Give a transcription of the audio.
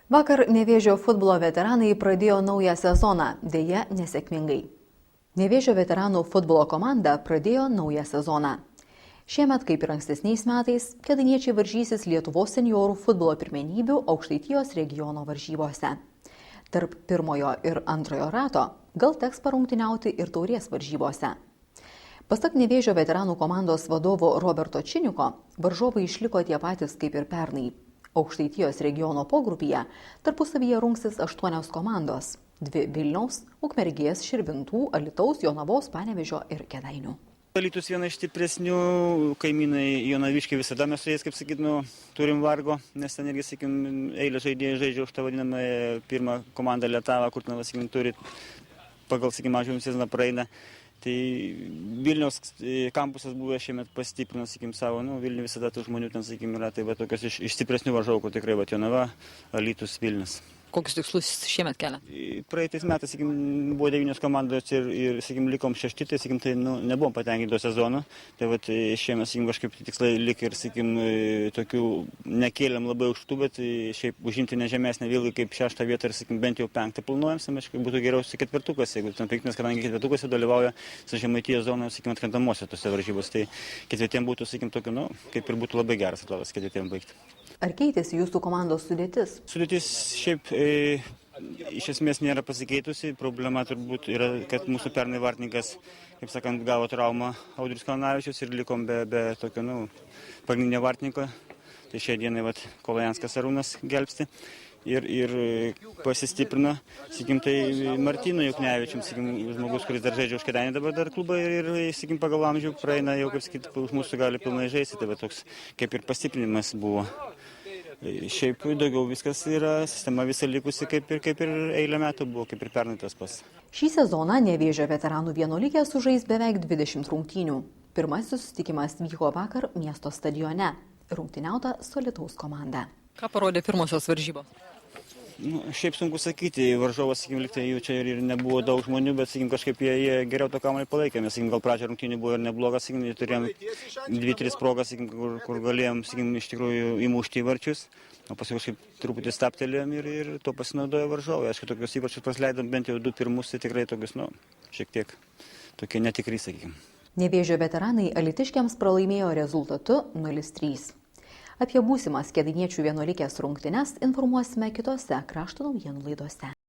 Vakar Nevėžio futbolo veteranai pradėjo naują sezoną, dėja nesėkmingai. Nevėžio veteranų futbolo komanda pradėjo naują sezoną. Šiemet, kaip ir ankstesniais metais, kėdainiečiai varžysis Lietuvos seniorų futbolo pirmenybių Aukštaitijos regiono varžybose. Tarp pirmojo ir antrojo rato gal teks parungtyniauti ir taurės varžybose. Pasak Nevėžio veteranų komandos vadovo Roberto Činiko, varžovai išliko tie patys kaip ir pernai. Aukštaitijos regiono pogrupyje tarpusavyje rungsis 8 komandos – 2 Vilniaus, Ukmergės, Širvintų, Alytaus, Jonavos, Panevėžio ir Kėdainių. Alytus viena iš stipresnių, kaimynai Jonaviškiai visada mes su jais, kaip sakyt, turim vargo, nes ten irgi, sakykim, eilė žaidėjai žaidžia už tą vadinamą pirmą komandą Lietavą, kur, sakykim, turi pagal, sakykim, mažiau sezoną praeina. Tai Vilniaus kampusas buvo šiemet pastiprino, sakykim, savo, Vilniuje visada tų žmonių ten, sakykim, yra, tai va tokios iš stipresnių varžovų, kur tikrai va Jonava, Alytus, Vilnius. Kokius tikslus šiemet kelia? Praeitais metais, sakykim, buvo 9 komandos ir sakykim, likom 6, tai, sakykim, tai nebuvom patenkinti to sezono. Tai vat šiemet, sakykim, kažkaip tikslai lik ir, sakykim, tokių nekėlėm labai aukštų, bet šiaip užimti nežemesnę vėlgi kaip 6 vietą ir, sakykim, bent jau 5 planuojam, aišku, būtų geriausiai ketvirtukas, jeigu ten 5, kadangi ketvirtukose dalyvauja su Žemaitijos zonoje, sakykim, atkrintamosios tose varžybos. Tai ketvirtiem būtų, sakykim, tokio, kaip ir būtų labai geras atrodas ketvirtiem baigti. Ar keitėsi jūsų komandos sudėtis? Sudėtis šiaip iš esmės nėra pasikeitusi. Problema turbūt yra, kad mūsų pernai vartininkas, kaip sakant, gavo traumą Audrius Kalnavičius ir likom be tokio, pagrindinio vartininko. Tai šią dieną Kolajanskas Arūnas gelbsti. Ir pasistiprino, sakykim, tai Martyno Juknevičium, sakykim, žmogus, kuris dar žaidžia už Kėdainį dabar dar klubą ir, sakykim, pagal amžių praeina jau, kaip sakyt, už mūsų gali pilnai žaisti, tai toks kaip ir pastiprinimas buvo. Šiaip daugiau viskas yra, sistema visa likusi kaip ir eilę metų buvo, kaip ir pernai tas pas. Šį sezoną Nevėžio veteranų vienuolikė sužais beveik 20 rungtynių. Pirmasis susitikimas vyko vakar miesto stadione. Rungtyniauta su Alytaus komanda. Ką parodė pirmosios varžybos? Šiaip sunku sakyti, varžovas, sakykim, liktai jų čia ir nebuvo daug žmonių, bet, sakykim, kažkaip jie geriau to kamuolį palaikė. Mes, sakykim, gal pradžio rungtynių buvo ir neblogas, sakykim, turėjom 2-3 progas, sakykim, kur galėjom, sakykim, iš tikrųjų įmušti į varčius, o paskui kažkaip truputį stabtelėjom ir to pasinaudojo varžovai. Aišku, tokius įvarčius praleidom bent jau 2 pirmus, tai tikrai tokius, šiek tiek tokie netikri, sakykim. Nevėžio veteranai alytiškiams pralaimėjo rezultatu 0-3. Apie būsimas kėdainiečių vienuolikės rungtynes informuosime kitose krašto naujienų laidose.